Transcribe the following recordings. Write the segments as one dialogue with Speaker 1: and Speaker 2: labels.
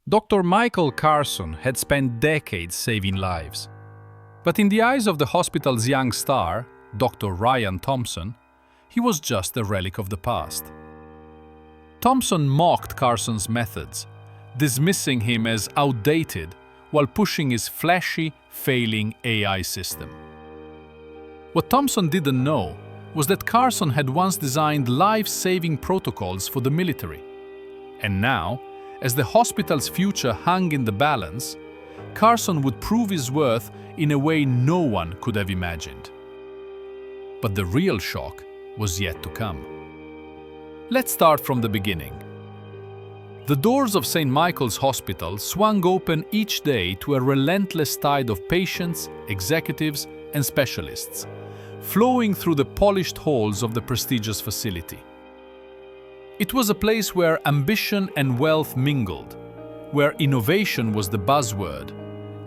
Speaker 1: Dr. Michael Carson had spent decades saving lives. But in the eyes of the hospital's young star, Dr. Ryan Thompson, he was just a relic of the past. Thompson mocked Carson's methods, dismissing him as outdated while pushing his flashy, failing AI system. What Thompson didn't know was that Carson had once designed life-saving protocols for the military. And now, as the hospital's future hung in the balance, Carson would prove his worth in a way no one could have imagined. But the real shock was yet to come. Let's start from the beginning. The doors of St. Michael's Hospital swung open each day to a relentless tide of patients, executives, and specialists, flowing through the polished halls of the prestigious facility. It was a place where ambition and wealth mingled, where innovation was the buzzword,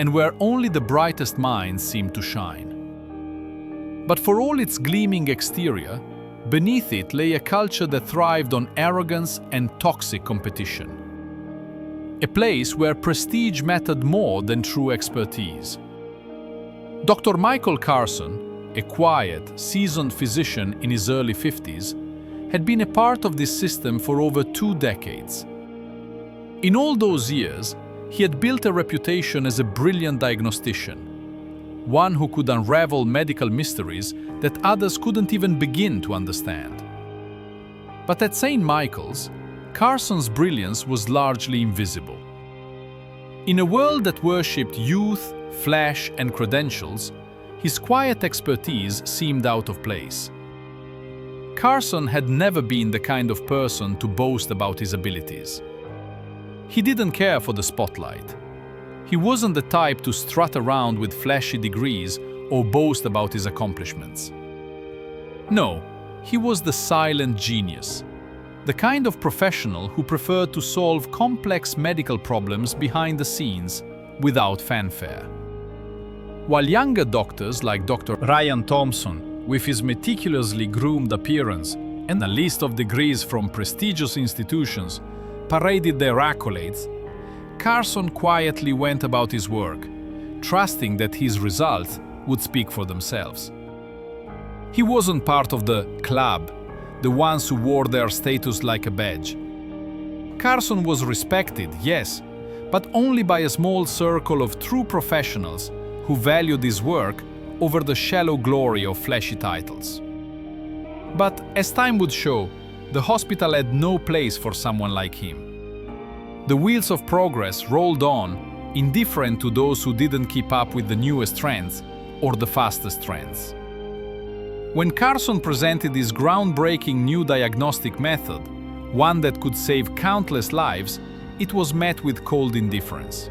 Speaker 1: and where only the brightest minds seemed to shine. But for all its gleaming exterior, beneath it lay a culture that thrived on arrogance and toxic competition. A place where prestige mattered more than true expertise. Dr. Michael Carson, a quiet, seasoned physician in his early 50s, had been a part of this system for over 2 decades. In all those years, he had built a reputation as a brilliant diagnostician, one who could unravel medical mysteries that others couldn't even begin to understand. But at St. Michael's, Carson's brilliance was largely invisible. In a world that worshipped youth, flash, and credentials, his quiet expertise seemed out of place. Carson had never been the kind of person to boast about his abilities. He didn't care for the spotlight. He wasn't the type to strut around with flashy degrees or boast about his accomplishments. No, he was the silent genius, the kind of professional who preferred to solve complex medical problems behind the scenes without fanfare. While younger doctors like Dr. Ryan Thompson, with his meticulously groomed appearance and a list of degrees from prestigious institutions, paraded their accolades, Carson quietly went about his work, trusting that his results would speak for themselves. He wasn't part of the club, the ones who wore their status like a badge. Carson was respected, yes, but only by a small circle of true professionals who valued his work over the shallow glory of flashy titles. But as time would show, the hospital had no place for someone like him. The wheels of progress rolled on, indifferent to those who didn't keep up with the newest trends or the fastest trends. When Carson presented his groundbreaking new diagnostic method, one that could save countless lives, it was met with cold indifference.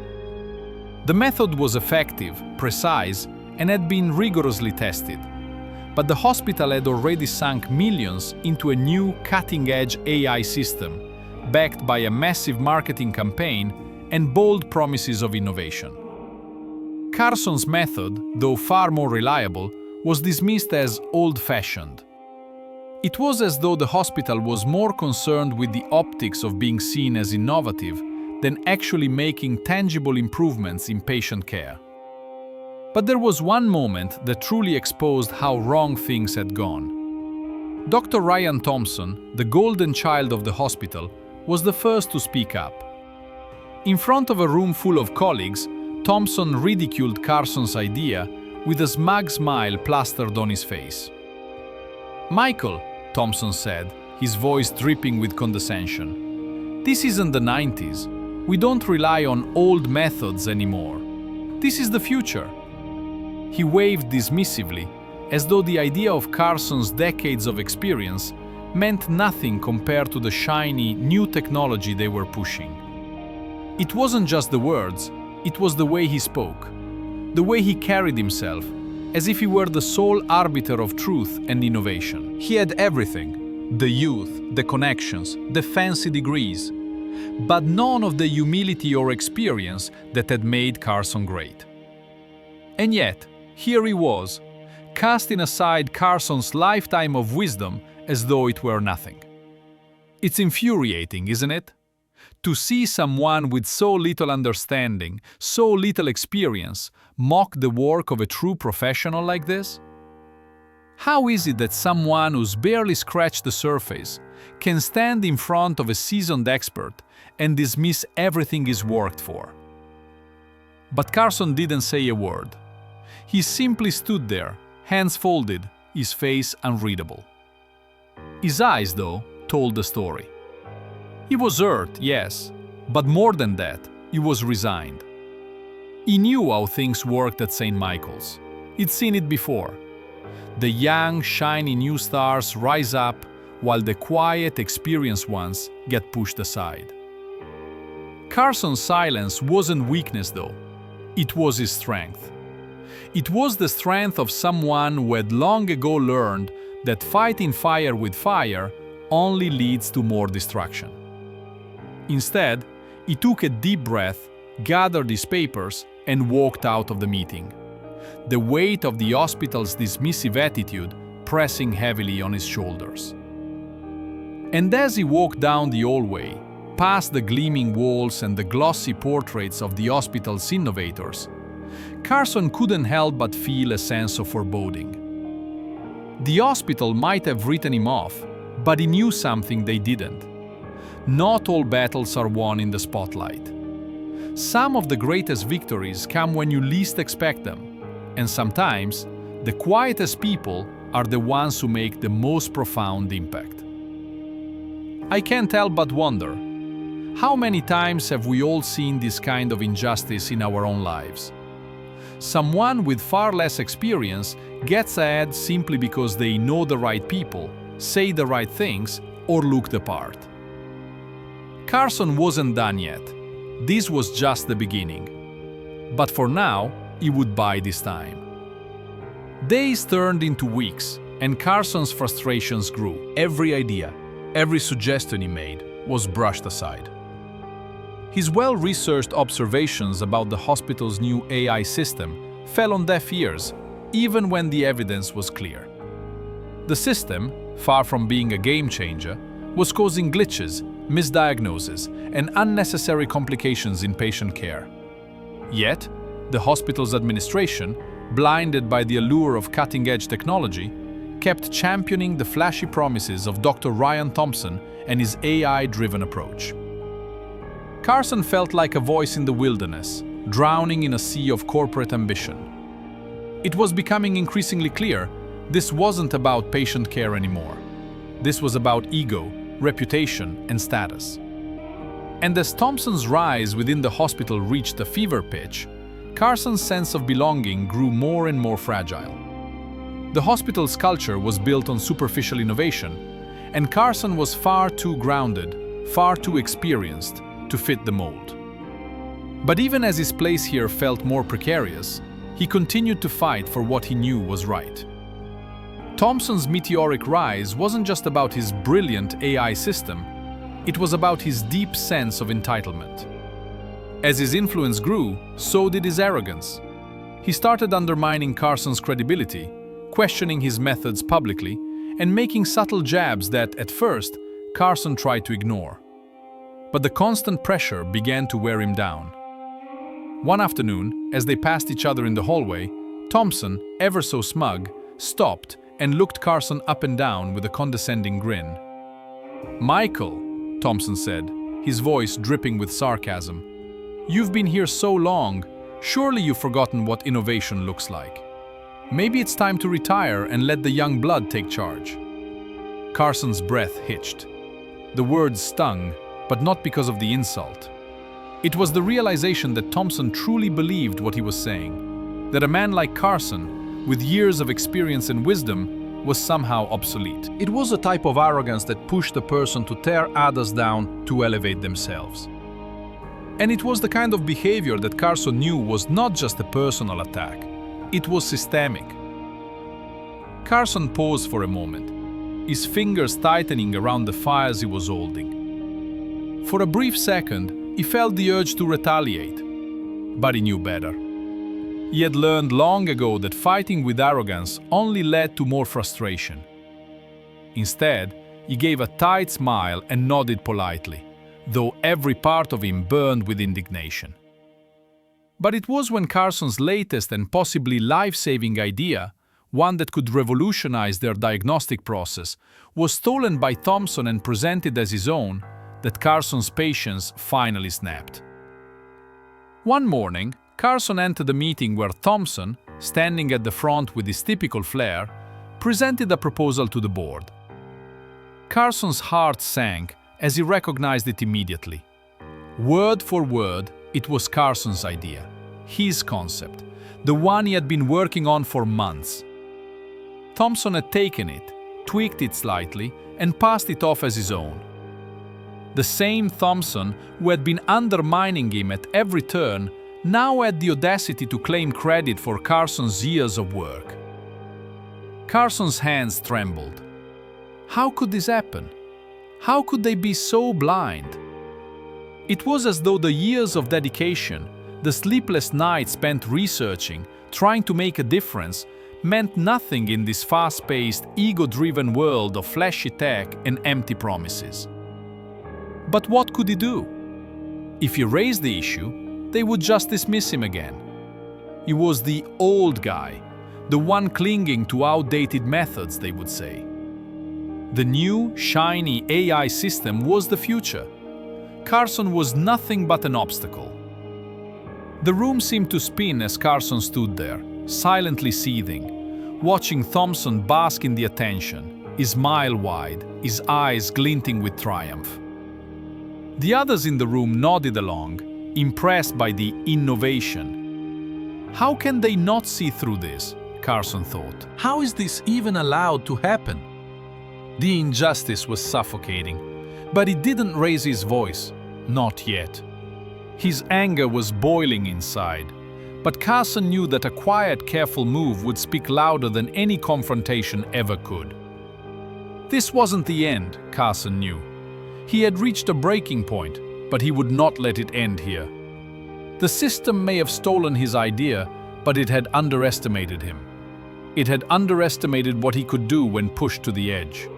Speaker 1: The method was effective, precise, and had been rigorously tested. But the hospital had already sunk millions into a new cutting-edge AI system, backed by a massive marketing campaign and bold promises of innovation. Carson's method, though far more reliable, was dismissed as old-fashioned. It was as though the hospital was more concerned with the optics of being seen as innovative than actually making tangible improvements in patient care. But there was one moment that truly exposed how wrong things had gone. Dr. Ryan Thompson, the golden child of the hospital, was the first to speak up. In front of a room full of colleagues, Thompson ridiculed Carson's idea with a smug smile plastered on his face. "Michael," Thompson said, his voice dripping with condescension, "this isn't the 90s. We don't rely on old methods anymore. This is the future." He waved dismissively, as though the idea of Carson's decades of experience meant nothing compared to the shiny, new technology they were pushing. It wasn't just the words, it was the way he spoke, the way he carried himself, as if he were the sole arbiter of truth and innovation. He had everything: the youth, the connections, the fancy degrees, but none of the humility or experience that had made Carson great. And yet, here he was, casting aside Carson's lifetime of wisdom as though it were nothing. It's infuriating, isn't it? To see someone with so little understanding, so little experience, mock the work of a true professional like this? How is it that someone who's barely scratched the surface can stand in front of a seasoned expert and dismiss everything he's worked for? But Carson didn't say a word. He simply stood there, hands folded, his face unreadable. His eyes, though, told the story. He was hurt, yes, but more than that, he was resigned. He knew how things worked at St. Michael's. He'd seen it before. The young, shiny new stars rise up while the quiet, experienced ones get pushed aside. Carson's silence wasn't weakness, though. It was his strength. It was the strength of someone who had long ago learned that fighting fire with fire only leads to more destruction. Instead, he took a deep breath, gathered his papers, and walked out of the meeting. The weight of the hospital's dismissive attitude pressing heavily on his shoulders. And as he walked down the hallway, past the gleaming walls and the glossy portraits of the hospital's innovators, Carson couldn't help but feel a sense of foreboding. The hospital might have written him off, but he knew something they didn't. Not all battles are won in the spotlight. Some of the greatest victories come when you least expect them, and sometimes the quietest people are the ones who make the most profound impact. I can't help but wonder, how many times have we all seen this kind of injustice in our own lives? Someone with far less experience gets ahead simply because they know the right people, say the right things, or look the part. Carson wasn't done yet. This was just the beginning. But for now, he would bide his time. Days turned into weeks, and Carson's frustrations grew. Every idea, every suggestion he made was brushed aside. His well-researched observations about the hospital's new AI system fell on deaf ears, even when the evidence was clear. The system, far from being a game changer, was causing glitches, misdiagnoses, and unnecessary complications in patient care. Yet, the hospital's administration, blinded by the allure of cutting-edge technology, kept championing the flashy promises of Dr. Ryan Thompson and his AI-driven approach. Carson felt like a voice in the wilderness, drowning in a sea of corporate ambition. It was becoming increasingly clear this wasn't about patient care anymore. This was about ego, reputation, and status. And as Thompson's rise within the hospital reached a fever pitch, Carson's sense of belonging grew more and more fragile. The hospital's culture was built on superficial innovation, and Carson was far too grounded, far too experienced to fit the mold. But even as his place here felt more precarious, he continued to fight for what he knew was right. Thompson's meteoric rise wasn't just about his brilliant AI system, it was about his deep sense of entitlement. As his influence grew, so did his arrogance. He started undermining Carson's credibility, questioning his methods publicly, and making subtle jabs that, at first, Carson tried to ignore. But the constant pressure began to wear him down. One afternoon, as they passed each other in the hallway, Thompson, ever so smug, stopped and looked Carson up and down with a condescending grin. "Michael," Thompson said, his voice dripping with sarcasm, "you've been here so long, surely you've forgotten what innovation looks like. Maybe it's time to retire and let the young blood take charge." Carson's breath hitched. The words stung, but not because of the insult. It was the realization that Thompson truly believed what he was saying, that a man like Carson, with years of experience and wisdom, was somehow obsolete. It was a type of arrogance that pushed a person to tear others down to elevate themselves. And it was the kind of behavior that Carson knew was not just a personal attack, it was systemic. Carson paused for a moment, his fingers tightening around the files he was holding. For a brief second, he felt the urge to retaliate, but he knew better. He had learned long ago that fighting with arrogance only led to more frustration. Instead, he gave a tight smile and nodded politely, though every part of him burned with indignation. But it was when Carson's latest and possibly life-saving idea, one that could revolutionize their diagnostic process, was stolen by Thompson and presented as his own, that Carson's patience finally snapped. One morning, Carson entered a meeting where Thompson, standing at the front with his typical flair, presented a proposal to the board. Carson's heart sank as he recognized it immediately. Word for word, it was Carson's idea, his concept, the one he had been working on for months. Thompson had taken it, tweaked it slightly, and passed it off as his own. The same Thompson who had been undermining him at every turn now had the audacity to claim credit for Carson's years of work. Carson's hands trembled. How could this happen? How could they be so blind? It was as though the years of dedication, the sleepless nights spent researching, trying to make a difference, meant nothing in this fast-paced, ego-driven world of flashy tech and empty promises. But what could he do? If he raised the issue, they would just dismiss him again. He was the old guy, the one clinging to outdated methods, they would say. The new, shiny AI system was the future. Carson was nothing but an obstacle. The room seemed to spin as Carson stood there, silently seething, watching Thompson bask in the attention, his smile wide, his eyes glinting with triumph. The others in the room nodded along, impressed by the innovation. How can they not see through this? Carson thought. How is this even allowed to happen? The injustice was suffocating, but he didn't raise his voice, not yet. His anger was boiling inside, but Carson knew that a quiet, careful move would speak louder than any confrontation ever could. This wasn't the end, Carson knew. He had reached a breaking point, but he would not let it end here. The system may have stolen his idea, but it had underestimated him. It had underestimated what he could do when pushed to the edge.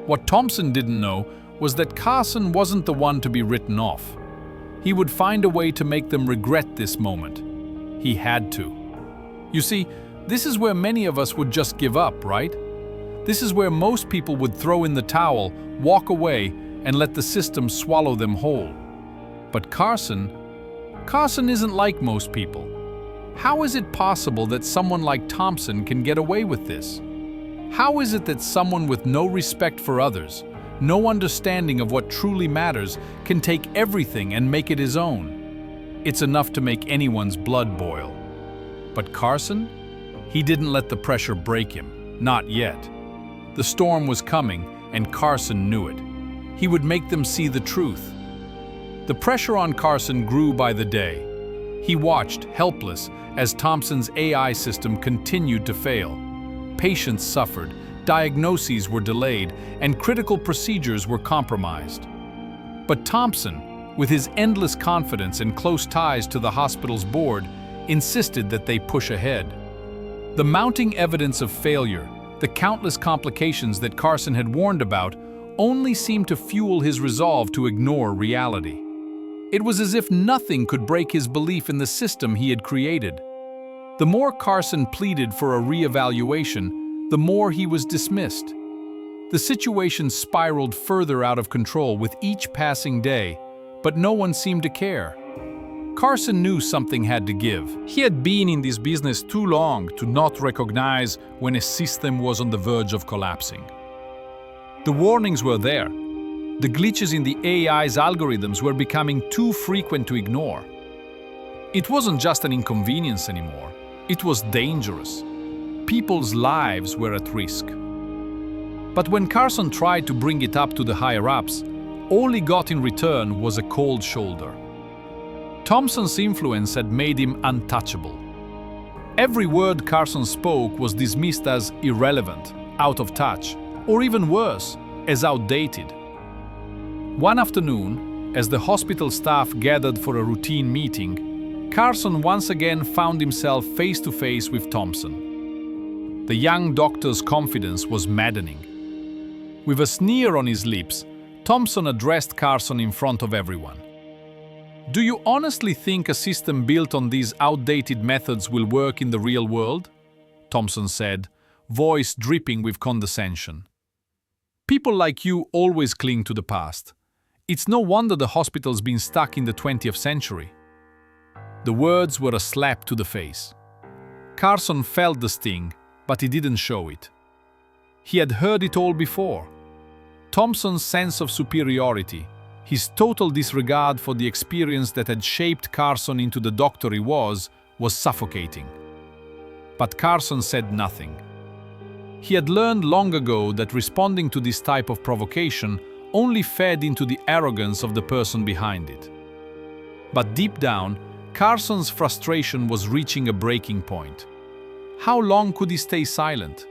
Speaker 1: What Thompson didn't know was that Carson wasn't the one to be written off. He would find a way to make them regret this moment. He had to. You see, this is where many of us would just give up, right? This is where most people would throw in the towel, walk away, and let the system swallow them whole. But Carson isn't like most people. How is it possible that someone like Thompson can get away with this? How is it that someone with no respect for others, no understanding of what truly matters, can take everything and make it his own? It's enough to make anyone's blood boil. But Carson? He didn't let the pressure break him, not yet. The storm was coming, and Carson knew it. He would make them see the truth. The pressure on Carson grew by the day. He watched, helpless, as Thompson's AI system continued to fail. Patients suffered, diagnoses were delayed, and critical procedures were compromised. But Thompson, with his endless confidence and close ties to the hospital's board, insisted that they push ahead. The mounting evidence of failure, the countless complications that Carson had warned about, only seemed to fuel his resolve to ignore reality. It was as if nothing could break his belief in the system he had created. The more Carson pleaded for a re-evaluation, the more he was dismissed. The situation spiraled further out of control with each passing day, but no one seemed to care. Carson knew something had to give. He had been in this business too long to not recognize when a system was on the verge of collapsing. The warnings were there. The glitches in the AI's algorithms were becoming too frequent to ignore. It wasn't just an inconvenience anymore. It was dangerous. People's lives were at risk. But when Carson tried to bring it up to the higher-ups, all he got in return was a cold shoulder. Thompson's influence had made him untouchable. Every word Carson spoke was dismissed as irrelevant, out of touch, or even worse, as outdated. One afternoon, as the hospital staff gathered for a routine meeting, Carson once again found himself face to face with Thompson. The young doctor's confidence was maddening. With a sneer on his lips, Thompson addressed Carson in front of everyone. "Do you honestly think a system built on these outdated methods will work in the real world?" Thompson said, voice dripping with condescension. "People like you always cling to the past. It's no wonder the hospital's been stuck in the 20th century." The words were a slap to the face. Carson felt the sting, but he didn't show it. He had heard it all before. Thompson's sense of superiority, his total disregard for the experience that had shaped Carson into the doctor he was suffocating. But Carson said nothing. He had learned long ago that responding to this type of provocation only fed into the arrogance of the person behind it. But deep down, Carson's frustration was reaching a breaking point. How long could he stay silent?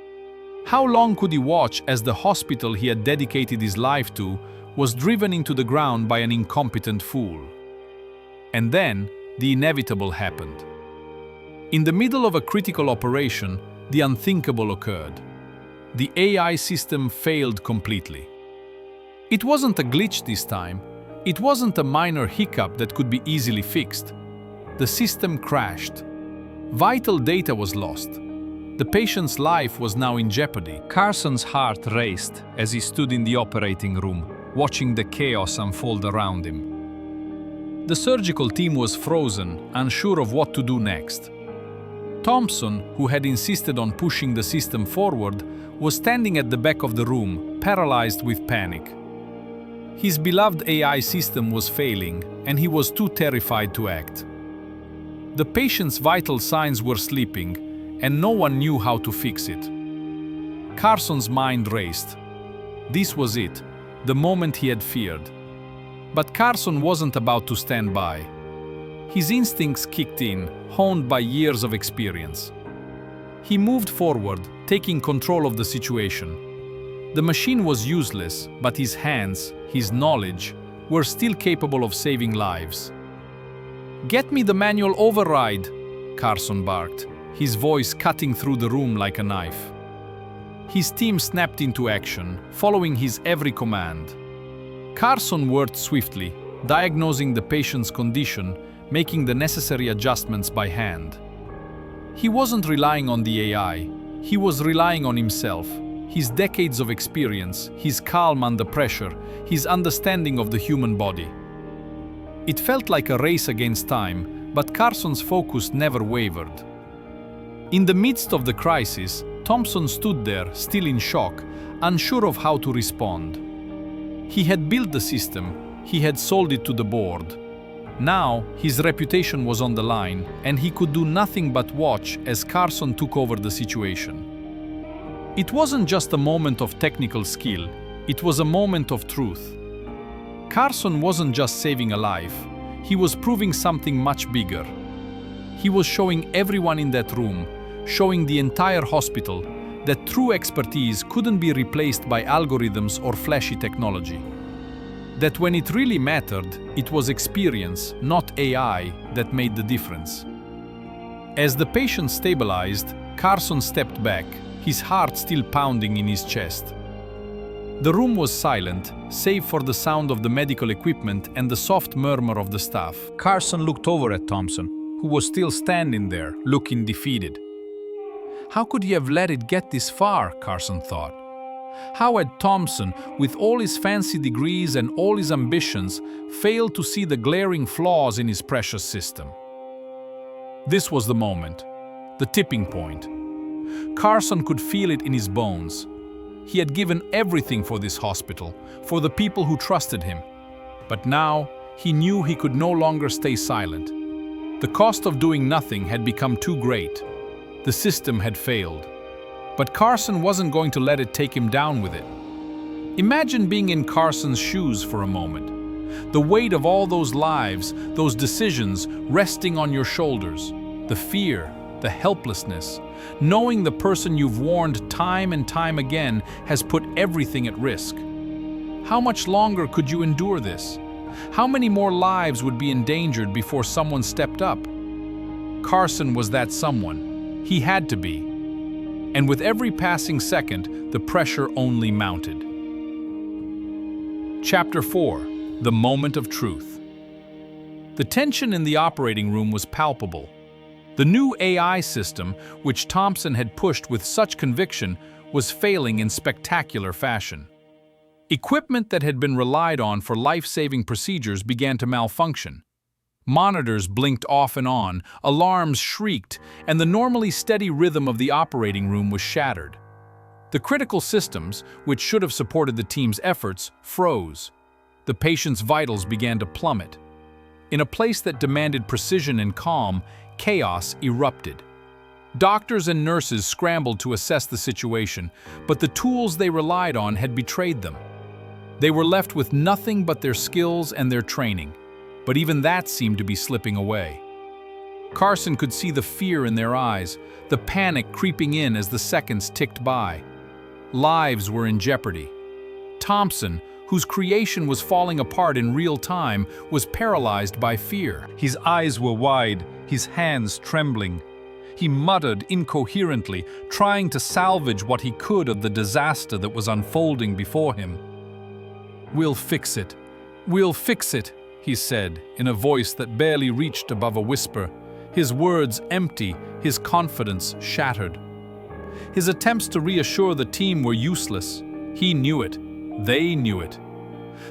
Speaker 1: How long could he watch as the hospital he had dedicated his life to was driven into the ground by an incompetent fool? And then, the inevitable happened. In the middle of a critical operation, the unthinkable occurred. The AI system failed completely. It wasn't a glitch this time. It wasn't a minor hiccup that could be easily fixed. The system crashed. Vital data was lost. The patient's life was now in jeopardy. Carson's heart raced as he stood in the operating room, watching the chaos unfold around him. The surgical team was frozen, unsure of what to do next. Thompson, who had insisted on pushing the system forward, was standing at the back of the room, paralyzed with panic. His beloved AI system was failing, and he was too terrified to act. The patient's vital signs were slipping, and no one knew how to fix it. Carson's mind raced. This was it, the moment he had feared. But Carson wasn't about to stand by. His instincts kicked in, honed by years of experience. He moved forward, taking control of the situation. The machine was useless, but his hands, his knowledge, were still capable of saving lives. "Get me the manual override," Carson barked, his voice cutting through the room like a knife. His team snapped into action, following his every command. Carson worked swiftly, diagnosing the patient's condition, making the necessary adjustments by hand. He wasn't relying on the AI, he was relying on himself, his decades of experience, his calm under pressure, his understanding of the human body. It felt like a race against time, but Carson's focus never wavered. In the midst of the crisis, Thompson stood there, still in shock, unsure of how to respond. He had built the system, he had sold it to the board. Now, his reputation was on the line, and he could do nothing but watch as Carson took over the situation. It wasn't just a moment of technical skill, it was a moment of truth. Carson wasn't just saving a life, he was proving something much bigger. He was showing everyone in that room, showing the entire hospital, that true expertise couldn't be replaced by algorithms or flashy technology. That when it really mattered, it was experience, not AI, that made the difference. As the patient stabilized, Carson stepped back, his heart still pounding in his chest. The room was silent, save for the sound of the medical equipment and the soft murmur of the staff. Carson looked over at Thompson, who was still standing there, looking defeated. How could he have let it get this far, Carson thought. How had Thompson, with all his fancy degrees and all his ambitions, failed to see the glaring flaws in his precious system? This was the moment, the tipping point. Carson could feel it in his bones. He had given everything for this hospital, for the people who trusted him. But now, he knew he could no longer stay silent. The cost of doing nothing had become too great. The system had failed. But Carson wasn't going to let it take him down with it. Imagine being in Carson's shoes for a moment. The weight of all those lives, those decisions, resting on your shoulders. The fear, the helplessness, knowing the person you've warned time and time again has put everything at risk. How much longer could you endure this? How many more lives would be endangered before someone stepped up? Carson was that someone. He had to be. And with every passing second, the pressure only mounted. Chapter 4: The Moment of Truth. The tension in the operating room was palpable. The new AI system, which Thompson had pushed with such conviction, was failing in spectacular fashion. Equipment that had been relied on for life-saving procedures began to malfunction. Monitors blinked off and on, alarms shrieked, and the normally steady rhythm of the operating room was shattered. The critical systems, which should have supported the team's efforts, froze. The patient's vitals began to plummet. In a place that demanded precision and calm, chaos erupted. Doctors and nurses scrambled to assess the situation, but the tools they relied on had betrayed them. They were left with nothing but their skills and their training, but even that seemed to be slipping away. Carson could see the fear in their eyes, the panic creeping in as the seconds ticked by. Lives were in jeopardy. Thompson, whose creation was falling apart in real time, was paralyzed by fear.
Speaker 2: His eyes were wide, his hands trembling. He muttered incoherently, trying to salvage what he could of the disaster that was unfolding before him.
Speaker 1: "We'll fix it. We'll fix it," he said, in a voice that barely reached above a whisper, his words empty, his confidence shattered. His attempts to reassure the team were useless. He knew it. They knew it.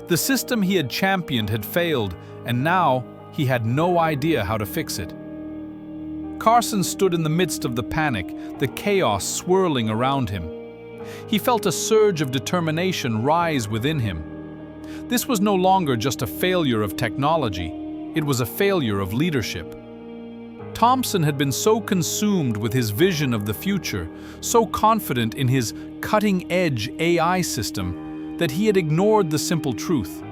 Speaker 1: The system he had championed had failed, and now he had no idea how to fix it. Carson stood in the midst of the panic, the chaos swirling around him. He felt a surge of determination rise within him. This was no longer just a failure of technology, it was a failure of leadership. Thompson had been so consumed with his vision of the future, so confident in his cutting-edge AI system, that he had ignored the simple truth.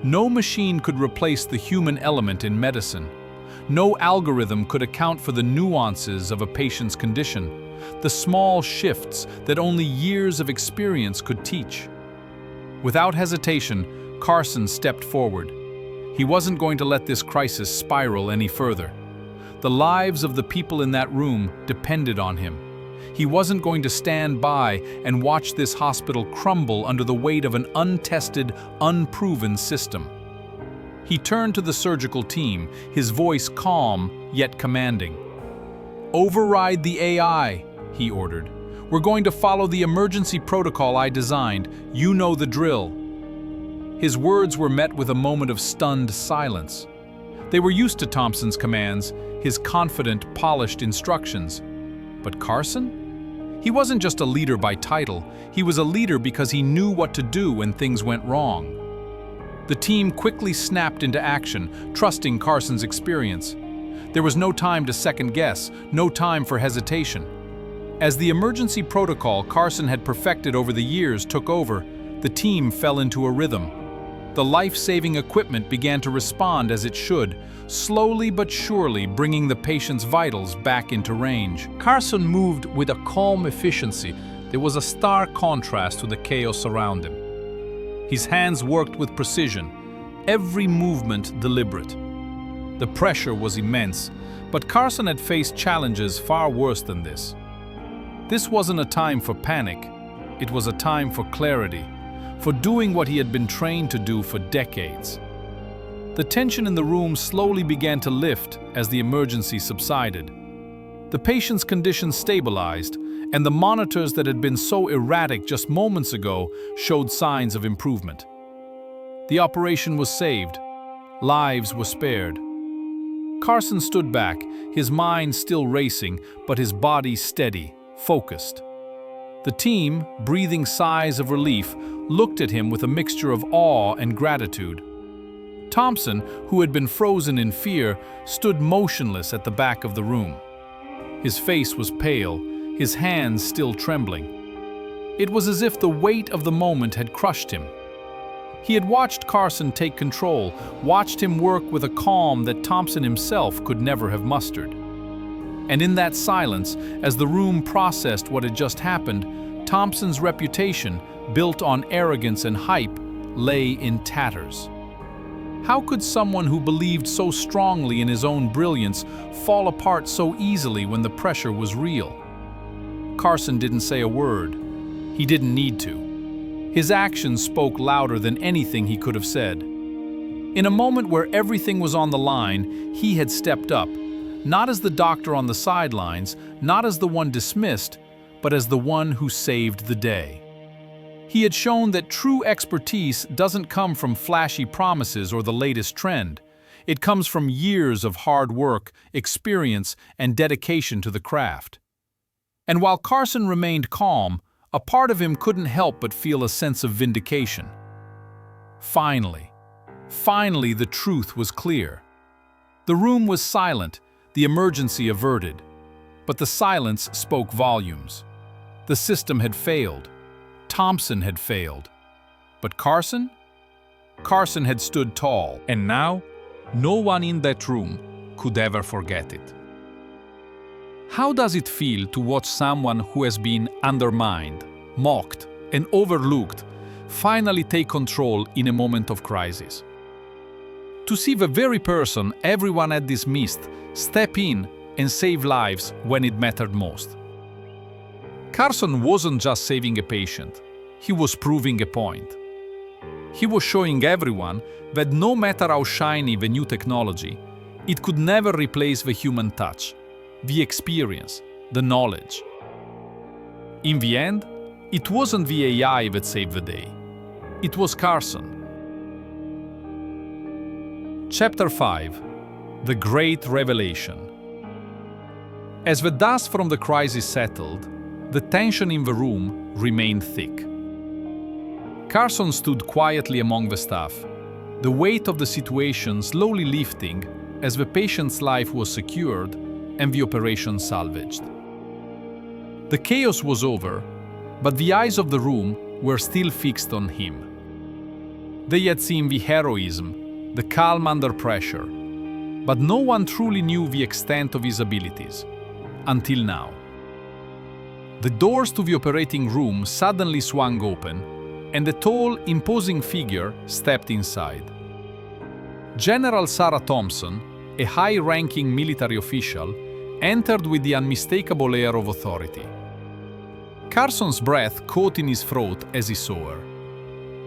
Speaker 1: No machine could replace the human element in medicine. No algorithm could account for the nuances of a patient's condition, the small shifts that only years of experience could teach. Without hesitation, Carson stepped forward. He wasn't going to let this crisis spiral any further. The lives of the people in that room depended on him. He wasn't going to stand by and watch this hospital crumble under the weight of an untested, unproven system. He turned to the surgical team, his voice calm yet commanding. "Override the AI," he ordered. "We're going to follow the emergency protocol I designed. You know the drill." His words were met with a moment of stunned silence. They were used to Thompson's commands, his confident, polished instructions. But Carson? He wasn't just a leader by title, he was a leader because he knew what to do when things went wrong. The team quickly snapped into action, trusting Carson's experience. There was no time to second guess, no time for hesitation. As the emergency protocol Carson had perfected over the years took over, the team fell into a rhythm. The life-saving equipment began to respond as it should, slowly but surely bringing the patient's vitals back into range. Carson moved with a calm efficiency that was a stark contrast to the chaos around him. His hands worked with precision, every movement deliberate. The pressure was immense, but Carson had faced challenges far worse than this. This wasn't a time for panic, it was a time for clarity, for doing what he had been trained to do for decades. The tension in the room slowly began to lift as the emergency subsided. The patient's condition stabilized, and the monitors that had been so erratic just moments ago showed signs of improvement. The operation was saved. Lives were spared. Carson stood back, his mind still racing, but his body steady, focused. The team, breathing sighs of relief, looked at him with a mixture of awe and gratitude. Thompson, who had been frozen in fear, stood motionless at the back of the room. His face was pale, his hands still trembling. It was as if the weight of the moment had crushed him. He had watched Carson take control, watched him work with a calm that Thompson himself could never have mustered. And in that silence, as the room processed what had just happened, Thompson's reputation, built on arrogance and hype, lay in tatters. How could someone who believed so strongly in his own brilliance fall apart so easily when the pressure was real? Carson didn't say a word. He didn't need to. His actions spoke louder than anything he could have said. In a moment where everything was on the line, he had stepped up, not as the doctor on the sidelines, not as the one dismissed, but as the one who saved the day. He had shown that true expertise doesn't come from flashy promises or the latest trend. It comes from years of hard work, experience, and dedication to the craft. And while Carson remained calm, a part of him couldn't help but feel a sense of vindication. Finally, the truth was clear. The room was silent, the emergency averted. But the silence spoke volumes. The system had failed. Thompson had failed. But Carson? Carson had stood tall.
Speaker 2: And now, no one in that room could ever forget it. How does it feel to watch someone who has been undermined, mocked, and overlooked finally take control in a moment of crisis? To see the very person everyone had dismissed step in and save lives when it mattered most. Carson wasn't just saving a patient, he was proving a point. He was showing everyone that no matter how shiny the new technology, it could never replace the human touch, the experience, the knowledge. In the end, it wasn't the AI that saved the day. It was Carson. Chapter 5. The Great Revelation. As the dust from the crisis settled, the tension in the room remained thick. Carson stood quietly among the staff, the weight of the situation slowly lifting as the patient's life was secured and the operation salvaged. The chaos was over, but the eyes of the room were still fixed on him. They had seen the heroism, the calm under pressure, but no one truly knew the extent of his abilities, until now. The doors to the operating room suddenly swung open, and a tall, imposing figure stepped inside. General Sarah Thompson, a high-ranking military official, entered with the unmistakable air of authority. Carson's breath caught in his throat as he saw her.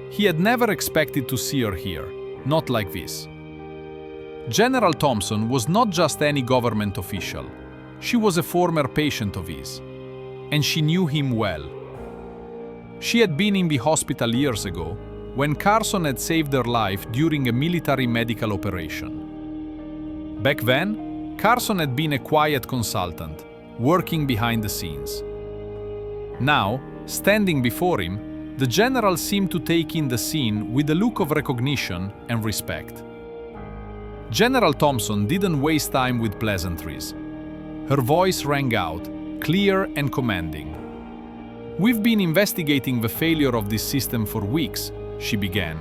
Speaker 2: He had never expected to see her here, not like this. General Thompson was not just any government official. She was a former patient of his, and she knew him well. She had been in the hospital years ago, when Carson had saved her life during a military medical operation. Back then, Carson had been a quiet consultant, working behind the scenes. Now, standing before him, the general seemed to take in the scene with a look of recognition and respect. General Thompson didn't waste time with pleasantries. Her voice rang out, clear and commanding. "We've been investigating the failure of this system for weeks," she began,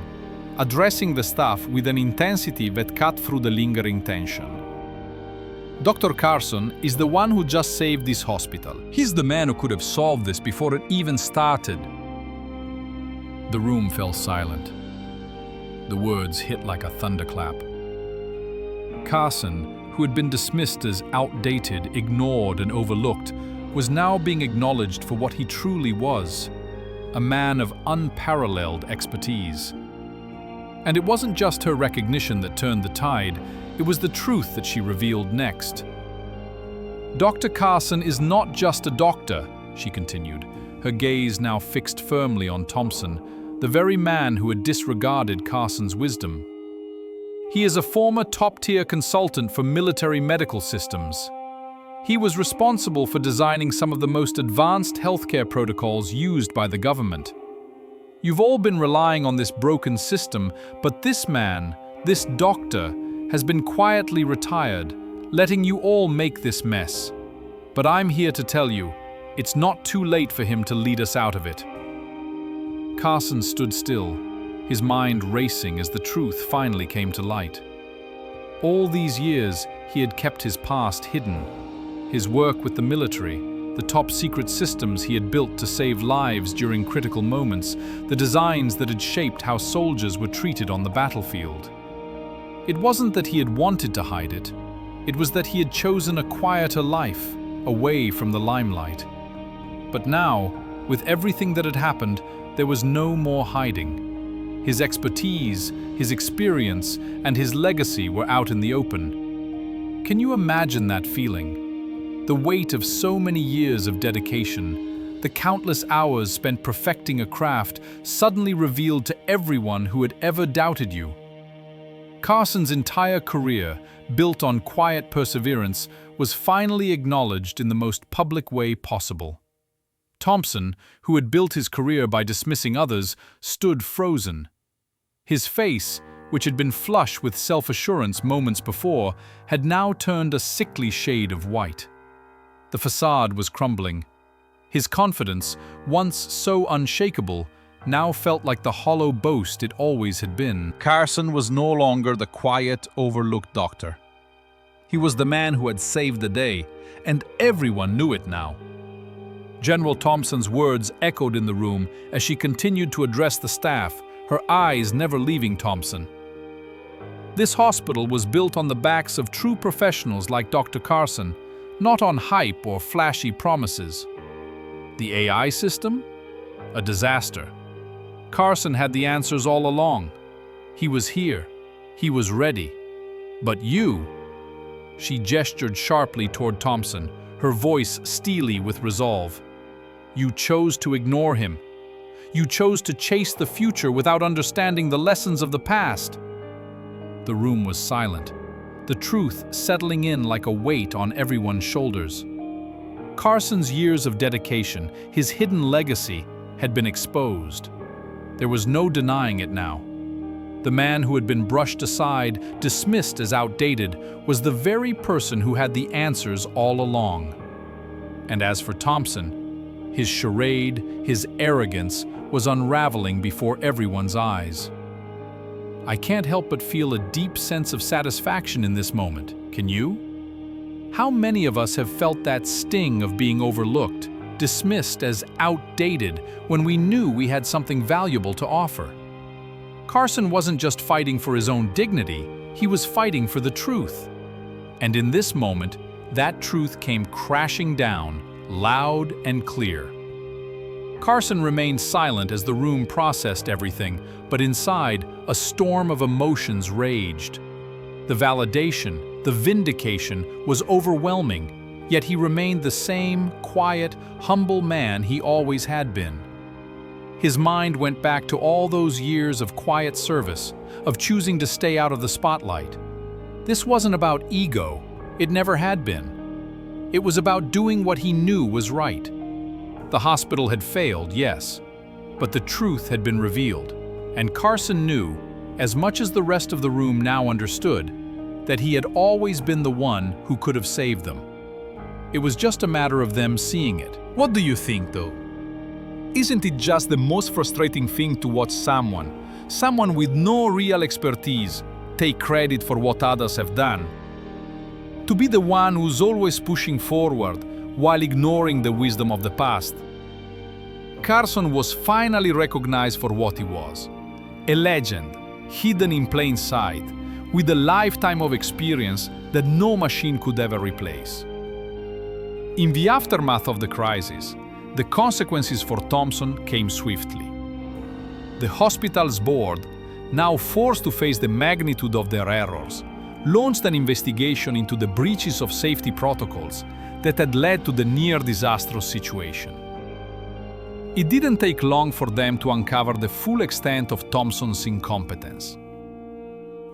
Speaker 2: addressing the staff with an intensity that cut through the lingering tension. "Dr. Carson is the one who just saved this hospital. He's the man who could have solved this before it even started."
Speaker 1: The room fell silent. The words hit like a thunderclap. Carson, who had been dismissed as outdated, ignored, and overlooked, was now being acknowledged for what he truly was, a man of unparalleled expertise. And it wasn't just her recognition that turned the tide, it was the truth that she revealed next. "Dr. Carson is not just a doctor," she continued, her gaze now fixed firmly on Thompson, the very man who had disregarded Carson's wisdom. "He is a former top-tier consultant for military medical systems. He was responsible for designing some of the most advanced healthcare protocols used by the government. You've all been relying on this broken system, but this man, this doctor, has been quietly retired, letting you all make this mess. But I'm here to tell you, it's not too late for him to lead us out of it." Carson stood still, his mind racing as the truth finally came to light. All these years, he had kept his past hidden. His work with the military, the top-secret systems he had built to save lives during critical moments, the designs that had shaped how soldiers were treated on the battlefield. It wasn't that he had wanted to hide it. It was that he had chosen a quieter life, away from the limelight. But now, with everything that had happened, There was no more hiding. His expertise, his experience, and his legacy were out in the open. Can you imagine that feeling? The weight of so many years of dedication, the countless hours spent perfecting a craft, suddenly revealed to everyone who had ever doubted you. Carson's entire career, built on quiet perseverance, was finally acknowledged in the most public way possible. Thompson, who had built his career by dismissing others, stood frozen. His face, which had been flush with self-assurance moments before, had now turned a sickly shade of white. The facade was crumbling. His confidence, once so unshakable, now felt like the hollow boast it always had been. Carson was no longer the quiet, overlooked doctor. He was the man who had saved the day, and everyone knew it now. General Thompson's words echoed in the room as she continued to address the staff, her eyes never leaving Thompson. This hospital was built on the backs of true professionals like Dr. Carson, not on hype or flashy promises. The AI system? A disaster. Carson had the answers all along. He was here. He was ready. But you... She gestured sharply toward Thompson, her voice steely with resolve. You chose to ignore him. You chose to chase the future without understanding the lessons of the past. The room was silent, the truth settling in like a weight on everyone's shoulders. Carson's years of dedication, his hidden legacy, had been exposed. There was no denying it now. The man who had been brushed aside, dismissed as outdated, was the very person who had the answers all along. And as for Thompson, his charade, his arrogance, was unraveling before everyone's eyes. I can't help but feel a deep sense of satisfaction in this moment. Can you? How many of us have felt that sting of being overlooked, dismissed as outdated, when we knew we had something valuable to offer? Carson wasn't just fighting for his own dignity, he was fighting for the truth. And in this moment, that truth came crashing down, loud and clear. Carson remained silent as the room processed everything, but inside, a storm of emotions raged. The validation, the vindication, was overwhelming, yet he remained the same quiet, humble man he always had been. His mind went back to all those years of quiet service, of choosing to stay out of the spotlight. This wasn't about ego, it never had been. It was about doing what he knew was right. The hospital had failed, yes, but the truth had been revealed, and Carson knew, as much as the rest of the room now understood, that he had always been the one who could have saved them. It was just a matter of them seeing it.
Speaker 2: What do you think, though? Isn't it just the most frustrating thing to watch someone with no real expertise, take credit for what others have done? To be the one who's always pushing forward while ignoring the wisdom of the past. Carson was finally recognized for what he was. A legend, hidden in plain sight, with a lifetime of experience that no machine could ever replace. In the aftermath of the crisis, the consequences for Thompson came swiftly. The hospital's board, now forced to face the magnitude of their errors, launched an investigation into the breaches of safety protocols that had led to the near-disastrous situation. It didn't take long for them to uncover the full extent of Thompson's incompetence.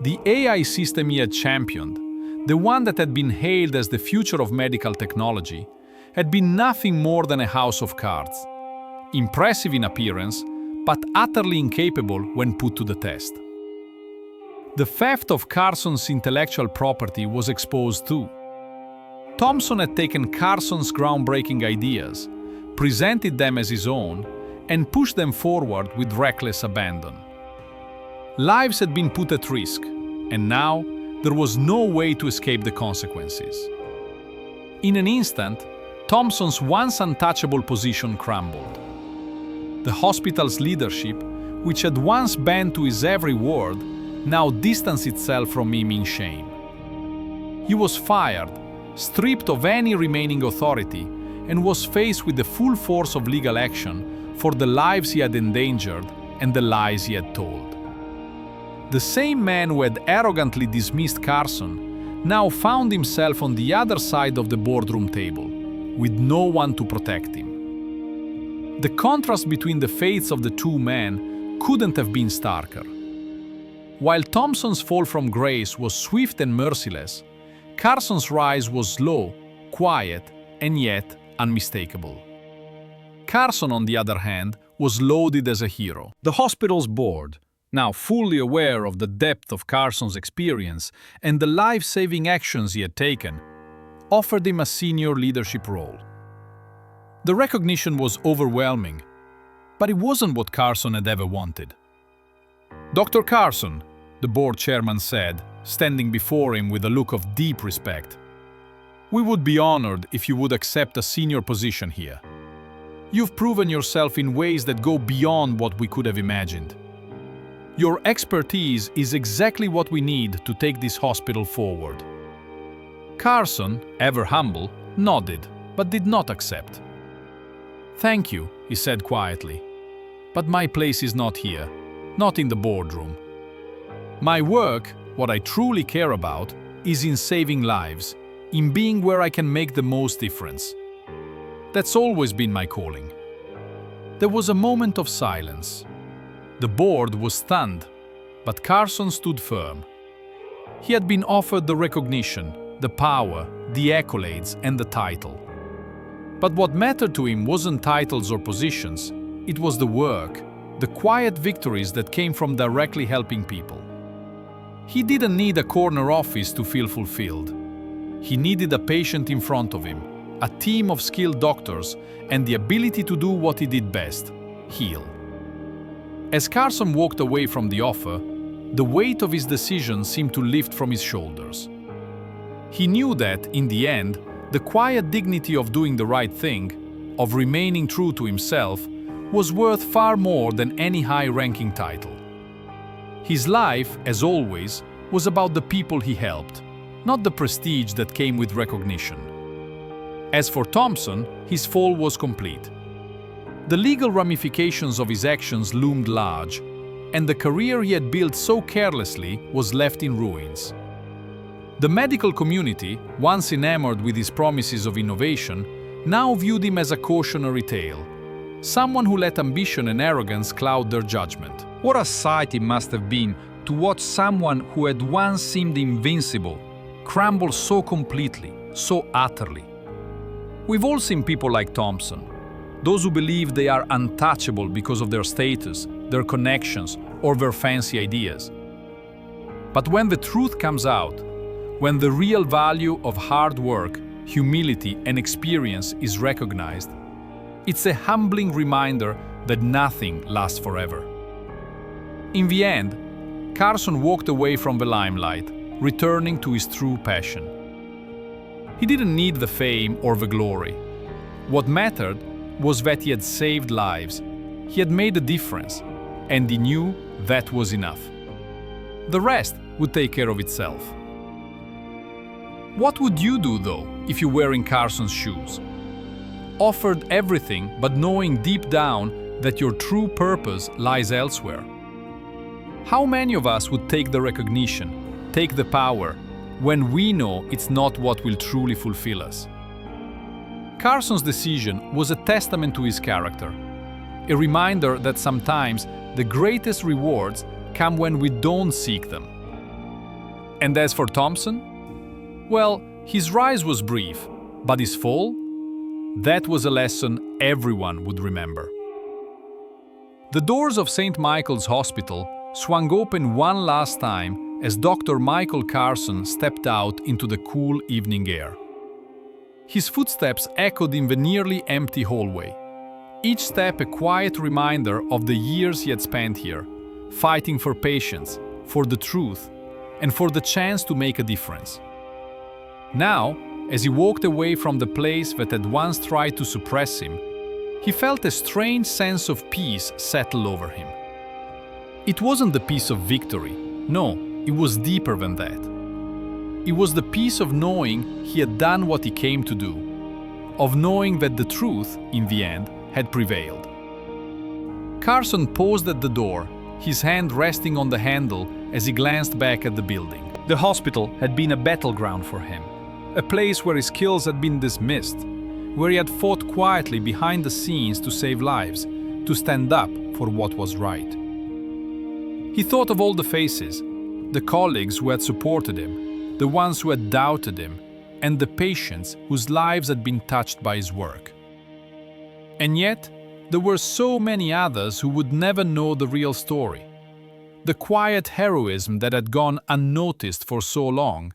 Speaker 2: The AI system he had championed, the one that had been hailed as the future of medical technology, had been nothing more than a house of cards. Impressive in appearance, but utterly incapable when put to the test. The theft of Carson's intellectual property was exposed too. Thompson had taken Carson's groundbreaking ideas, presented them as his own, and pushed them forward with reckless abandon. Lives had been put at risk, and now there was no way to escape the consequences. In an instant, Thompson's once untouchable position crumbled. The hospital's leadership, which had once bent to his every word, now distanced itself from him in shame. He was fired, stripped of any remaining authority, and was faced with the full force of legal action for the lives he had endangered and the lies he had told. The same man who had arrogantly dismissed Carson now found himself on the other side of the boardroom table, with no one to protect him. The contrast between the fates of the two men couldn't have been starker. While Thompson's fall from grace was swift and merciless, Carson's rise was slow, quiet, and yet unmistakable. Carson, on the other hand, was lauded as a hero. The hospital's board, now fully aware of the depth of Carson's experience and the life-saving actions he had taken, offered him a senior leadership role. The recognition was overwhelming, but it wasn't what Carson had ever wanted. "Dr. Carson," the board chairman said, standing before him with a look of deep respect, "we would be honored if you would accept a senior position here. You've proven yourself in ways that go beyond what we could have imagined. Your expertise is exactly what we need to take this hospital forward." Carson, ever humble, nodded, but did not accept. "Thank you," he said quietly, "but my place is not here, not in the boardroom. My work, what I truly care about, is in saving lives, in being where I can make the most difference. That's always been my calling." There was a moment of silence. The board was stunned, but Carson stood firm. He had been offered the recognition, the power, the accolades, and the title. But what mattered to him wasn't titles or positions, it was the work, the quiet victories that came from directly helping people. He didn't need a corner office to feel fulfilled. He needed a patient in front of him, a team of skilled doctors, and the ability to do what he did best: heal. As Carson walked away from the offer, the weight of his decision seemed to lift from his shoulders. He knew that, in the end, the quiet dignity of doing the right thing, of remaining true to himself, was worth far more than any high-ranking title. His life, as always, was about the people he helped, not the prestige that came with recognition. As for Thompson, his fall was complete. The legal ramifications of his actions loomed large, and the career he had built so carelessly was left in ruins. The medical community, once enamored with his promises of innovation, now viewed him as a cautionary tale, someone who let ambition and arrogance cloud their judgment.
Speaker 3: What a sight it must have been to watch someone who had once seemed invincible crumble so completely, so utterly. We've all seen people like Thompson, those who believe they are untouchable because of their status, their connections, or their fancy ideas. But when the truth comes out, when the real value of hard work, humility, and experience is recognized, it's a humbling reminder that nothing lasts forever. In the end, Carson walked away from the limelight, returning to his true passion. He didn't need the fame or the glory. What mattered was that he had saved lives, he had made a difference, and he knew that was enough. The rest would take care of itself. What would you do, though, if you were in Carson's shoes? Offered everything, but knowing deep down that your true purpose lies elsewhere. How many of us would take the recognition, take the power, when we know it's not what will truly fulfill us? Carson's decision was a testament to his character, a reminder that sometimes the greatest rewards come when we don't seek them. And as for Thompson, well, his rise was brief, but his fall? That was a lesson everyone would remember. The doors of St. Michael's Hospital swung open one last time as Dr. Michael Carson stepped out into the cool evening air. His footsteps echoed in the nearly empty hallway, each step a quiet reminder of the years he had spent here, fighting for patients, for the truth, and for the chance to make a difference. Now, as he walked away from the place that had once tried to suppress him, he felt a strange sense of peace settle over him. It wasn't the peace of victory, no, it was deeper than that. It was the peace of knowing he had done what he came to do, of knowing that the truth, in the end, had prevailed.
Speaker 2: Carson paused at the door, his hand resting on the handle as he glanced back at the building. The hospital had been a battleground for him, a place where his skills had been dismissed, where he had fought quietly behind the scenes to save lives, to stand up for what was right. He thought of all the faces, the colleagues who had supported him, the ones who had doubted him, and the patients whose lives had been touched by his work. And yet, there were so many others who would never know the real story. The quiet heroism that had gone unnoticed for so long,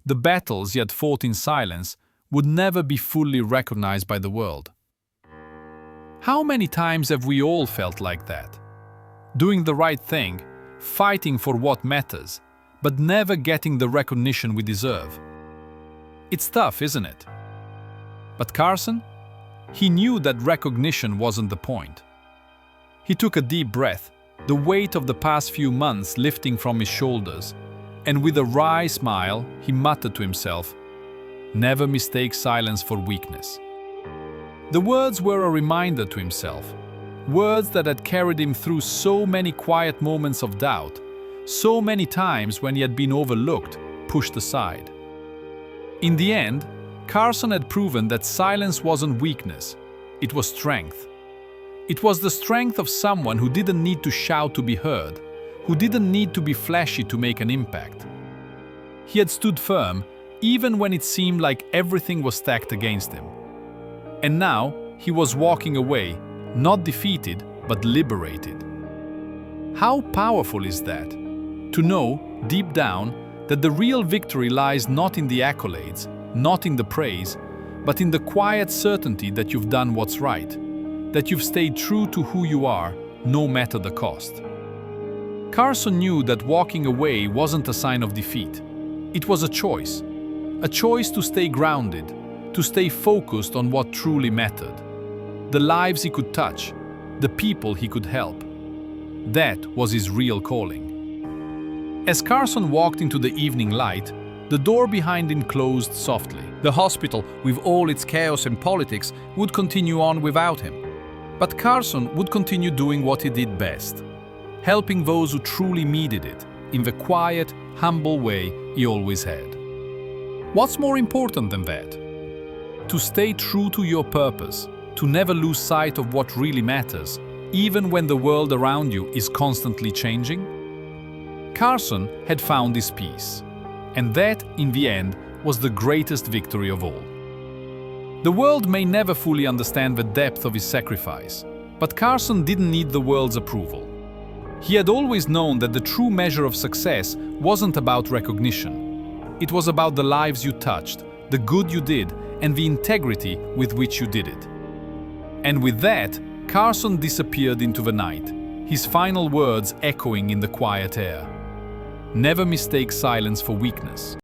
Speaker 2: the battles he had fought in silence, would never be fully recognized by the world. How many times have we all felt like that? Doing the right thing, fighting for what matters, but never getting the recognition we deserve. It's tough, isn't it? But Carson? He knew that recognition wasn't the point. He took a deep breath, the weight of the past few months lifting from his shoulders, and with a wry smile, he muttered to himself, "Never mistake silence for weakness." The words were a reminder to himself, words that had carried him through so many quiet moments of doubt, so many times when he had been overlooked, pushed aside. In the end, Carson had proven that silence wasn't weakness, it was strength. It was the strength of someone who didn't need to shout to be heard, who didn't need to be flashy to make an impact. He had stood firm, even when it seemed like everything was stacked against him. And now, he was walking away, not defeated, but liberated. How powerful is that? To know, deep down, that the real victory lies not in the accolades, not in the praise, but in the quiet certainty that you've done what's right, that you've stayed true to who you are, no matter the cost. Carson knew that walking away wasn't a sign of defeat. It was a choice to stay grounded, to stay focused on what truly mattered. The lives he could touch, the people he could help. That was his real calling. As Carson walked into the evening light, the door behind him closed softly. The hospital, with all its chaos and politics, would continue on without him. But Carson would continue doing what he did best, helping those who truly needed it, in the quiet, humble way he always had. What's more important than that? To stay true to your purpose, to never lose sight of what really matters, even when the world around you is constantly changing? Carson had found his peace. And that, in the end, was the greatest victory of all. The world may never fully understand the depth of his sacrifice, but Carson didn't need the world's approval. He had always known that the true measure of success wasn't about recognition. It was about the lives you touched, the good you did, and the integrity with which you did it. And with that, Carson disappeared into the night, his final words echoing in the quiet air. Never mistake silence for weakness.